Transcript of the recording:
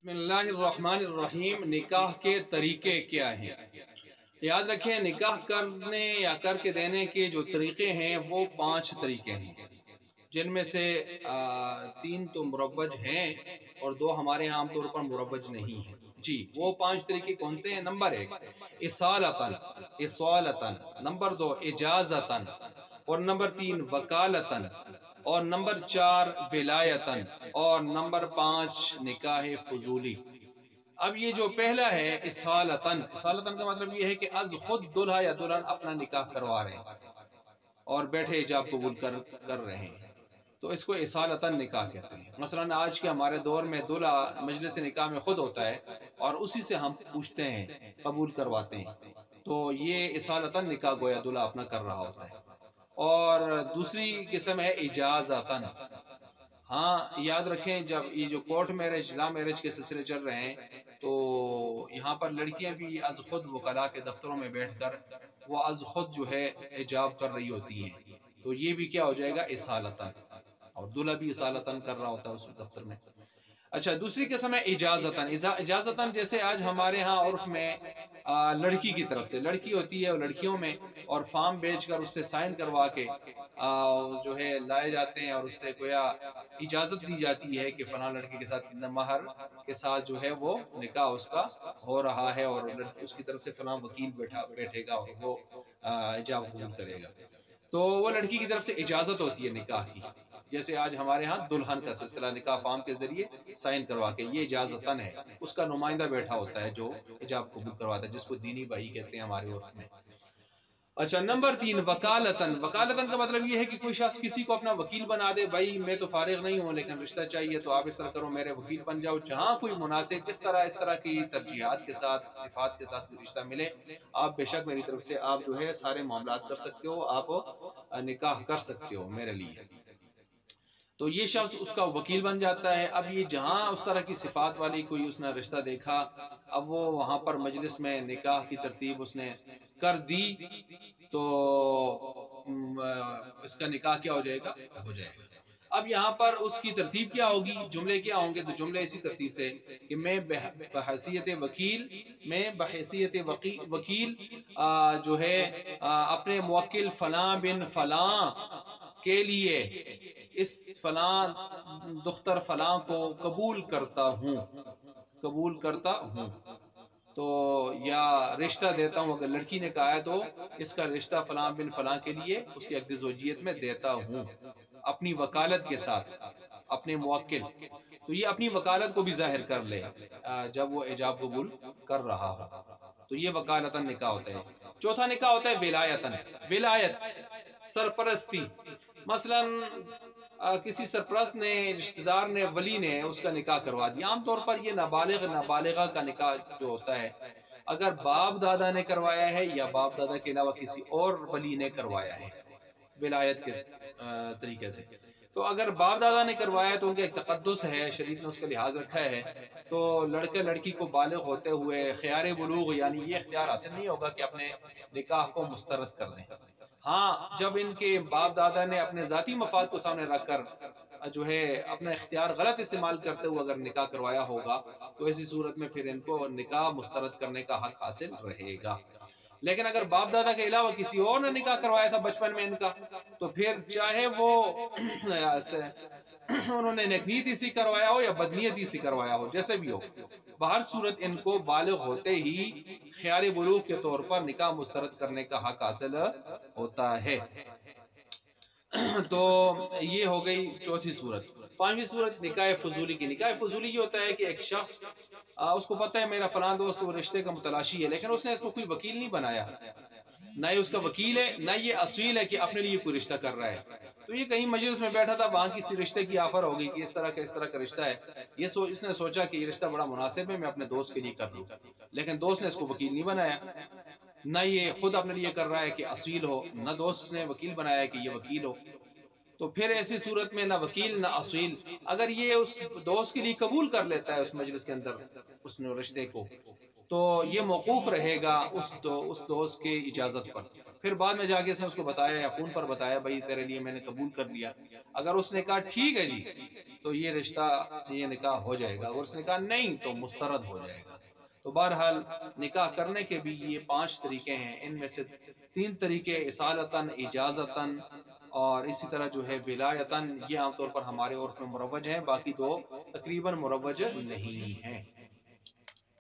بسم اللہ الرحمن الرحیم۔ نکاح کے طریقے کیا ہیں؟ یاد رکھیں، نکاح کرنے یا کر کے دینے کے جو طریقے ہیں وہ 5 طریقے ہیں، جن میں سے 3 تو مروج ہیں اور 2 ہمارے ہاں عام طور پر مروج نہیں ہیں۔ جی، وہ 5 طریقے کون سے ہیں؟ نمبر 1 اصالتاً، نمبر 2 اجازتاً، اور نمبر 3 وکالتاً، اور نمبر 4 ولایتاً، اور نمبر 5 نکاح فضولی۔ اب یہ جو پہلا ہے اصالتاً کا مطلب یہ ہے کہ از خود دلہا یا دلہن اپنا نکاح کروا رہے ہیں اور بیٹھے ایجاب قبول کر رہے ہیں، تو اس کو اصالتاً نکاح کہتے ہیں۔ مثلا آج کے ہمارے دور میں دلہا مجلس نکاح میں خود ہوتا ہے اور اسی سے ہم پوچھتے ہیں، قبول کرواتے ہیں، تو یہ اصالتاً نکاح گویا دلہا اپنا کر رہا ہوتا ہے۔ اور دوسری قسم ہے اجازتاً۔ ہاں یاد رکھیں، جب یہ جو کورٹ میرج لا میرج کے سلسلے چل رہے ہیں تو یہاں پر لڑکیاں بھی از خود وکلاء کے دفتروں میں بیٹھ کر وہ از خود جو ہے ایجاب کر رہی ہوتی ہیں، تو یہ بھی کیا ہو جائے گا؟ اصالتاً، اور دلہا بھی اصالتاً کر رہا ہوتا ہے اس دفتر میں۔ اچھا، دوسری قسم ہے اجازتاً۔ اجازتاً جیسے آج ہمارے ہاں عرف میں لڑکی کی طرف سے، لڑکی ہوتی ہے اور لڑکیوں میں، اور فارم بیچ کر اس سے سائن کروا کے جو ہے لائے جاتے ہیں اور اس سے گویا اجازت دی جاتی ہے کہ فلاں لڑکی کے ساتھ مہر کے ساتھ جو ہے وہ نکاح اس کا ہو رہا ہے، اور اس کی طرف سے فلاں وکیل بیٹھے گا اور وہ ایجاب قبول کرے گا، تو وہ لڑکی کی طرف سے اجازت ہوتی ہے نکاح کی۔ جیسے آج ہمارے ہاں دلہن کا سلسلہ نکاح فارم کے ذریعے سائن کروا کے، یہ اجازتاً ہے، اس کا نمائندہ بیٹھا ہوتا ہے جو ایجاب قبول کرواتا ہے، جس کو دینی بھائی کہتے ہیں ہمارے عرف میں۔ اچھا، نمبر 3 وکالتاً۔ وکالتاً کا مطلب یہ ہے کہ کوئی شخص کسی کو اپنا وکیل بنا دے، بھائی میں تو فارغ نہیں ہوں لیکن رشتہ چاہیے تو آپ اس طرح کرو، میرے وکیل بن جاؤ، جہاں کوئی مناسب اس طرح کی ترجیحات کے ساتھ، صفات کے ساتھ رشتہ ملے، آپ بے شک میری طرف سے آپ جو ہے سارے معاملات کر سکتے ہو، آپ نکاح کر سکتے ہو میرے لیے، تو یہ شخص اس کا وکیل بن جاتا ہے۔ اب یہ جہاں اس طرح کی صفات والی کوئی اس نے رشتہ دیکھا، اب وہ وہاں پر مجلس میں نکاح کی ترتیب اس نے کر دی تو اس کا نکاح کیا ہو جائے گا؟ ہو جائے گا۔ اب یہاں پر اس کی ترتیب کیا ہوگی؟ جملے کیا ہوں گے؟ تو جملے اسی ترتیب سے کہ میں بحیثیت وکیل جو ہے اپنے موکل فلاں بن فلاں کے لیے اس فلاں دختر فلاں کو قبول کرتا ہوں، تو یا رشتہ دیتا ہوں، اگر لڑکی نے کہا ہے تو اس کا رشتہ فلاں بن فلاں کے لیے اس کی عقد زوجیت میں دیتا ہوں، اپنی وکالت کے ساتھ، اپنے موکل، تو یہ اپنی وکالت کو بھی ظاہر کر لے جب وہ ایجاب قبول کر رہا ہو، تو یہ وکالتاً نکاح ہوتا ہے۔ چوتھا نکاح ہوتا ہے ولایتاً۔ ولایت، سرپرستی، مثلا کسی سرپرست نے، رشتہ دار نے، ولی نے اس کا نکاح کروا دیا۔ عام طور پر یہ نابالغہ کا نکاح جو ہوتا ہے، اگر باپ دادا نے کروایا ہے یا باپ دادا کے علاوہ کسی اور ولی نے کروایا ہے ولایت کے طریقے سے، تو اگر باپ دادا نے کروایا تو ان کا ایک تقدس ہے، شریعت نے اس کا لحاظ رکھا ہے، تو لڑکے لڑکی کو بالغ ہوتے ہوئے خیار بلوغ، یعنی یہ اختیار حاصل نہیں ہوگا کہ اپنے نکاح کو مسترد کر دیں۔ ہاں، جب ان کے باپ دادا نے اپنے ذاتی مفاد کو سامنے رکھ کر جو ہے اپنا اختیار غلط استعمال کرتے ہوئے اگر نکاح کروایا ہوگا تو ایسی صورت میں پھر ان کو نکاح مسترد کرنے کا حق حاصل رہے گا۔ لیکن اگر باپ دادا کے علاوہ کسی اور نے نکاح کروایا تھا بچپن میں ان کا، تو پھر چاہے وہ انہوں نے نیک سے کروایا ہو یا بدنیتی سے کروایا ہو، جیسے بھی ہو، بہر صورت ان کو بالغ ہوتے ہی خیار بلوغ کے طور پر نکاح مسترد کرنے کا حق حاصل ہوتا ہے۔ تو یہ ہو گئی چوتھی صورت۔ پانچویں صورت نکاح فضولی کی۔ نکاح فضولی یہ ہوتا ہے کہ ایک شخص اس کو پتہ ہے میرا فلاں دوست وہ رشتے کا متلاشی ہے، لیکن اس نے اس کو کوئی وکیل نہیں بنایا، نہ یہ اس کا وکیل ہے، نہ یہ اصیل ہے کہ اپنے لیے کوئی رشتہ کر رہا ہے، تو یہ کہیں مجلس میں بیٹھا تھا، وہاں کسی رشتے کی آفر ہو گئی کہ اس طرح کا رشتہ ہے، اس نے سوچا کہ یہ رشتہ بڑا مناسب ہے، میں اپنے دوست کے لیے کر لوں، لیکن دوست نے اس کو وکیل نہیں بنایا، نہ یہ خود اپنے لیے کر رہا ہے کہ اصیل ہو، نہ دوست نے وکیل بنایا ہے کہ یہ وکیل ہو، تو پھر ایسی صورت میں نہ وکیل نہ اصیل، اگر یہ اس دوست کے لیے قبول کر لیتا ہے اس مجلس کے اندر اس نے رشتے کو، تو یہ موقوف رہے گا اس دوست کے اجازت پر. پھر بعد میں جا کے اس نے اس کو بتایا یا فون پر بتایا بھائی تیرے لیے میں نے قبول کر لیا. اگر اس نے کہا ٹھیک ہے جی تو یہ رشتہ یہ نکاح ہو جائے گا. اگر اس نے کہا نہیں تو مسترد ہو جائے گا. تو بہرحال نکاح کرنے کے بھی یہ 5 طریقے ہیں. ان میں سے 3 طریقے اصالتاً، اجازتاً اور اسی طرح جو ہے ولایتاً، یہ عام طور پر ہمارے عرف میں مروج ہیں. باقی 2 تقریباً مروج نہیں ہیں.